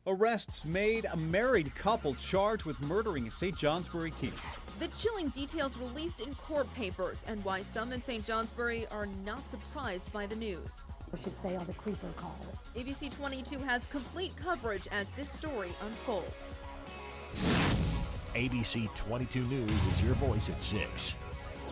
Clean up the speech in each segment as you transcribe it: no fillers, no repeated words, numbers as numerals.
Arrests made, a married couple charged with murdering a St. Johnsbury teacher. The chilling details released in court papers and why some in St. Johnsbury are not surprised by the news. I should say, the creeper call. ABC 22 has complete coverage as this story unfolds. ABC 22 News is your voice at 6.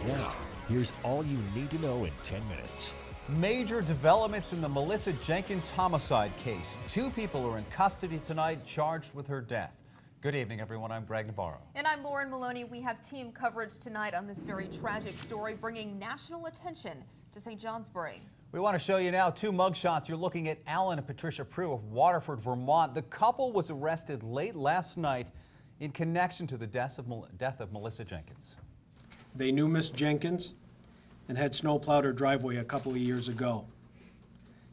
Now, here's all you need to know in 10 minutes. Major developments in the Melissa Jenkins homicide case. 2 people are in custody tonight charged with her death. Good evening, everyone. I'm Greg Navarro. And I'm Lauren Maloney. We have team coverage tonight on this very tragic story, bringing national attention to St. Johnsbury. We want to show you now 2 mugshots. You're looking at Alan and Patricia Prue of Waterford, Vermont. The couple was arrested late last night in connection to the death of Melissa Jenkins. They knew Miss Jenkins and had snowplowed her driveway a couple of years ago.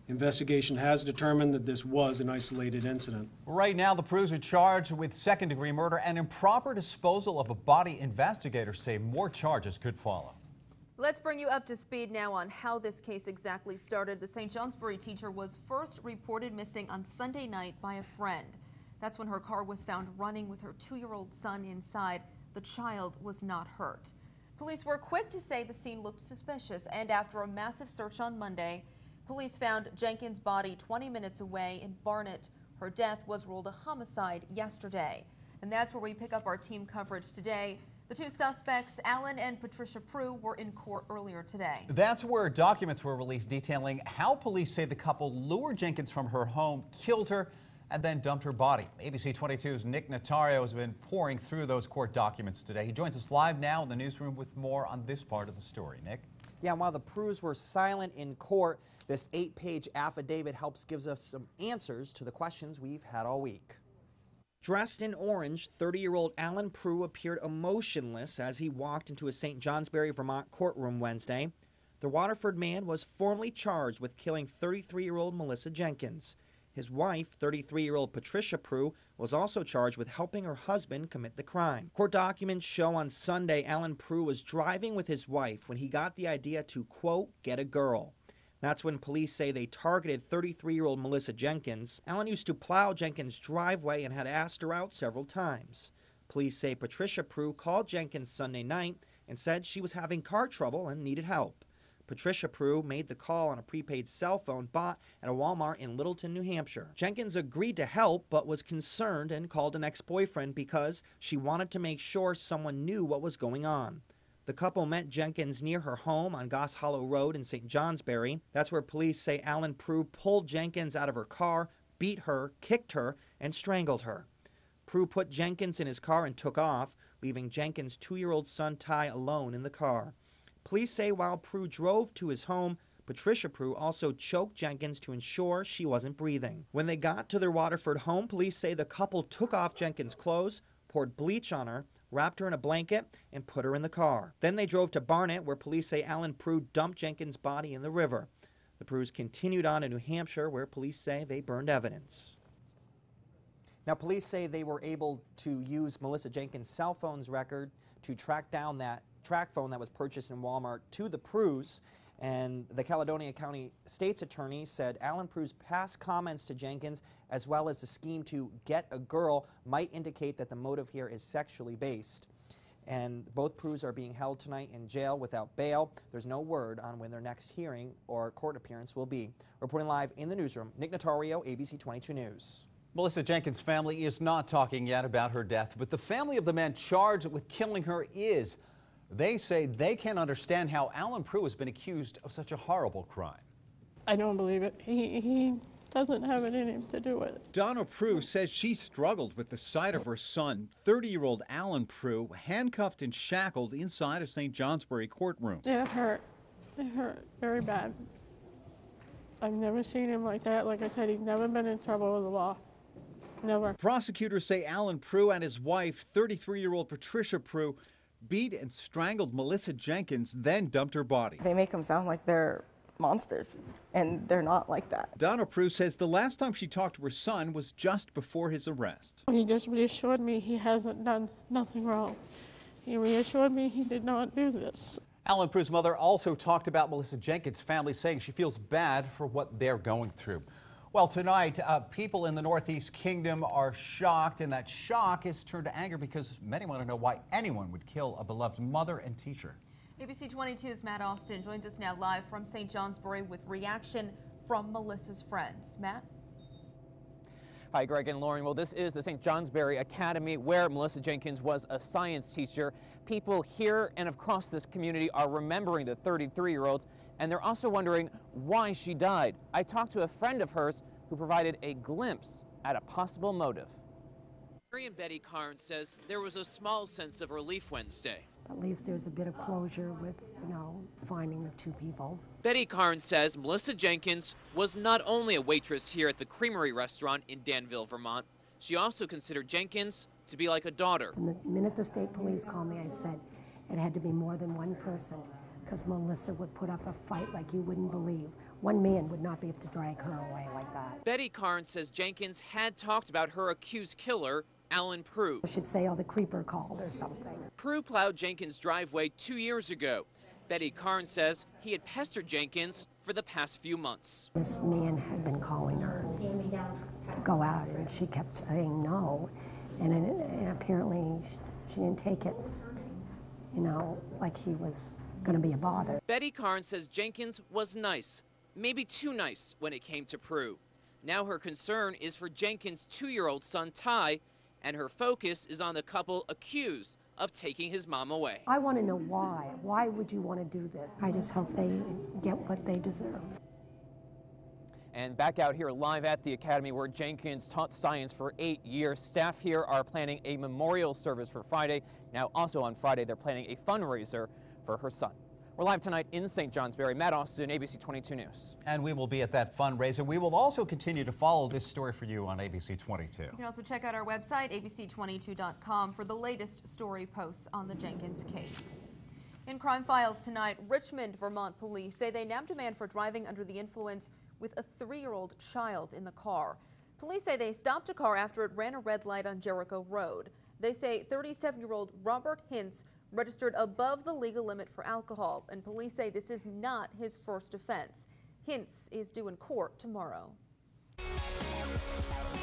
Investigation has determined that this was an isolated incident. Right now, the Prues are charged with second-degree murder and improper disposal of a body. Investigators say more charges could follow. Let's bring you up to speed now on how this case exactly started. The St. Johnsbury teacher was first reported missing on Sunday night by a friend. That's when her car was found running with her 2-year-old son inside. The child was not hurt. Police were quick to say the scene looked suspicious, and after a massive search on Monday, police found Jenkins' body 20 minutes away in Barnet. Her death was ruled a homicide yesterday. And that's where we pick up our team coverage today. The 2 suspects, Alan and Patricia Prue, were in court earlier today. That's where documents were released detailing how police say the couple lured Jenkins from her home, killed her, and then dumped her body. ABC 22's Nick Notario has been pouring through those court documents today. He joins us live now in the newsroom with more on this part of the story. Nick? Yeah, and while the Prues were silent in court, this 8-page affidavit gives us some answers to the questions we've had all week. Dressed in orange, 30-year-old Alan Prue appeared emotionless as he walked into a St. Johnsbury, Vermont courtroom Wednesday. The Waterford man was formally charged with killing 33-year-old Melissa Jenkins. His wife, 33-year-old Patricia Prue, was also charged with helping her husband commit the crime. Court documents show on Sunday Alan Prue was driving with his wife when he got the idea to, quote, get a girl. That's when police say they targeted 33-year-old Melissa Jenkins. Alan used to plow Jenkins' driveway and had asked her out several times. Police say Patricia Prue called Jenkins Sunday night and said she was having car trouble and needed help. Patricia Prue made the call on a prepaid cell phone bought at a Walmart in Littleton, New Hampshire. Jenkins agreed to help but was concerned and called an ex-boyfriend because she wanted to make sure someone knew what was going on. The couple met Jenkins near her home on Goss Hollow Road in St. Johnsbury. That's where police say Alan Prue pulled Jenkins out of her car, beat her, kicked her, and strangled her. Prue put Jenkins in his car and took off, leaving Jenkins' 2-year-old son Ty alone in the car. Police say while Prue drove to his home, Patricia Prue also choked Jenkins to ensure she wasn't breathing. When they got to their Waterford home, police say the couple took off Jenkins' clothes, poured bleach on her, wrapped her in a blanket, and put her in the car. Then they drove to Barnet, where police say Alan Prue dumped Jenkins' body in the river. The Prues continued on to New Hampshire, where police say they burned evidence. Now, police say they were able to use Melissa Jenkins' cell phone's record to track down that track phone that was purchased in Walmart to the Prues, and the Caledonia County State's Attorney said Alan Prue's past comments to Jenkins, as well as the scheme to get a girl, might indicate that the motive here is sexually based. And both Prues are being held tonight in jail without bail. There's no word on when their next hearing or court appearance will be. Reporting live in the newsroom, Nick Notario, ABC 22 News. Melissa Jenkins' family is not talking yet about her death, but the family of the man charged with killing her is. They say they can't understand how Alan Prue has been accused of such a horrible crime. I don't believe it. He doesn't have it in him to do it. Donna Prue says she struggled with the sight of her son, 30-year-old Alan Prue, handcuffed and shackled inside a St. Johnsbury courtroom. It hurt. It hurt very bad. I've never seen him like that. Like I said, he's never been in trouble with the law. Never. Prosecutors say Alan Prue and his wife, 33-year-old Patricia Prue, beat and strangled Melissa Jenkins, then dumped her body. They make them sound like they're monsters, and they're not like that. Donna Prue says the last time she talked to her son was just before his arrest. He just reassured me he hasn't done nothing wrong. He reassured me he did not do this. Alan Prue's mother also talked about Melissa Jenkins' family, saying she feels bad for what they're going through. Well, tonight, people in the Northeast Kingdom are shocked, and that shock is turned to anger because many want to know why anyone would kill a beloved mother and teacher. ABC 22's Matt Austin joins us now live from St. Johnsbury with reaction from Melissa's friends. Matt? Hi, Greg and Lauren. Well, this is the St. Johnsbury Academy where Melissa Jenkins was a science teacher. People here and across this community are remembering the 33-year-old, and they're also wondering why she died. I talked to a friend of hers who provided a glimpse at a possible motive. Mary and Betty Carnes says there was a small sense of relief Wednesday. At least there's a bit of closure with, finding the two people. Betty Carnes says Melissa Jenkins was not only a waitress here at the Creamery restaurant in Danville, Vermont, she also considered Jenkins to be like a daughter. From the minute the state police called me, I said it had to be more than one person, because Melissa would put up a fight like you wouldn't believe. One man would not be able to drag her away like that. Betty Carnes says Jenkins had talked about her accused killer, Alan Prue. I should say, the creeper called or something. Prue plowed Jenkins' driveway 2 years ago. Betty Carnes says he had pestered Jenkins for the past few months. This man had been calling her to go out, and she kept saying no, and apparently she didn't take it, like he was going to be a bother. Betty Carnes says Jenkins was nice, maybe too nice when it came to Prue. Now her concern is for Jenkins' 2-year-old son, Ty, and her focus is on the couple accused of taking his mom away. I want to know why. Why would you want to do this? I just hope they get what they deserve. And back out here live at the Academy where Jenkins taught science for 8 years. Staff here are planning a memorial service for Friday. Now also on Friday they're planning a fundraiser for her son. We're live tonight in St. Johnsbury. Matt Austin, ABC 22 News. And we will be at that fundraiser. We will also continue to follow this story for you on ABC 22. You can also check out our website, abc22.com, for the latest story posts on the Jenkins case. In Crime Files tonight, Richmond, Vermont police say they nabbed a man for driving under the influence with a 3-year-old child in the car. Police say they stopped a car after it ran a red light on Jericho Road. They say 37-year-old Robert Hintz registered above the legal limit for alcohol, and police say this is not his first offense. Hintz is due in court tomorrow.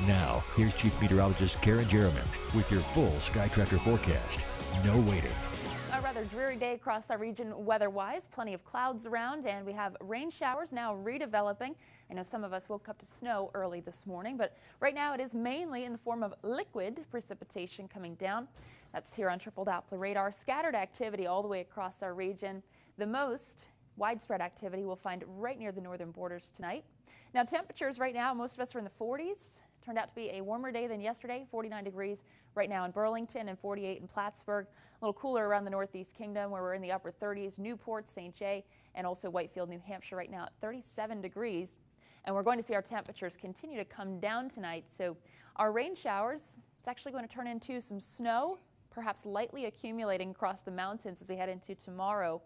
Now, here's Chief Meteorologist Karen Jerriman with your full Sky Tracker forecast. No waiting. A rather dreary day across our region weather-wise. Plenty of clouds around, and we have rain showers now redeveloping. I know some of us woke up to snow early this morning, but right now it is mainly in the form of liquid precipitation coming down. That's here on Triple Doppler radar. Scattered activity all the way across our region. The most widespread activity we'll find right near the northern borders tonight. Now temperatures right now, most of us are in the 40s. Turned out to be a warmer day than yesterday, 49 degrees right now in Burlington and 48 in Plattsburgh. A little cooler around the Northeast Kingdom where we're in the upper 30s, Newport, St. Jay, and also Whitefield, New Hampshire right now at 37 degrees. And we're going to see our temperatures continue to come down tonight. So our rain showers, it's actually going to turn into some snow, perhaps lightly accumulating across the mountains as we head into tomorrow.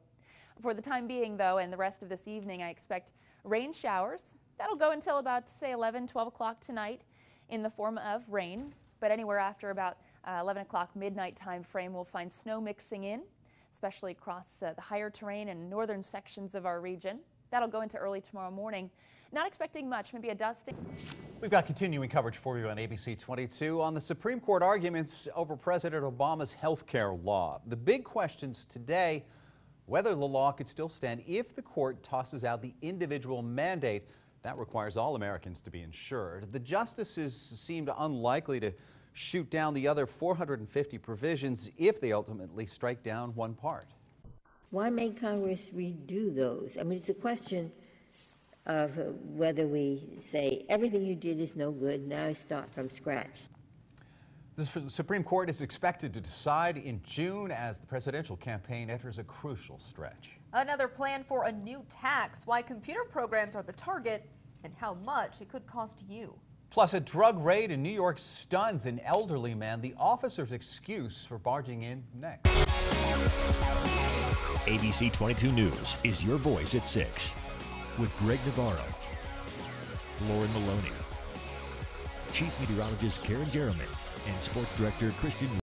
For the time being, though, and the rest of this evening, I expect rain showers. That'll go until about, say, 11, 12 o'clock tonight in the form of rain. But anywhere after about 11 o'clock midnight time frame, we'll find snow mixing in, especially across the higher terrain and northern sections of our region. That'll go into early tomorrow morning. Not expecting much, maybe a dusting. We've got continuing coverage for you on ABC 22 on the Supreme Court arguments over President Obama's health care law. The big questions today, whether the law could still stand if the court tosses out the individual mandate that requires all Americans to be insured. The justices seemed unlikely to shoot down the other 450 provisions if they ultimately strike down one part. Why make Congress redo those? I mean, it's a question of whether we say everything you did is no good, now start from scratch. The Supreme Court is expected to decide in June as the presidential campaign enters a crucial stretch. Another plan for a new tax, why computer programs are the target, and how much it could cost you. Plus, a drug raid in New York stuns an elderly man. The officer's excuse for barging in next. ABC 22 News is your voice at 6 with Greg Navarro, Lauren Maloney, Chief Meteorologist Karen Jerriman, and Sports Director Christian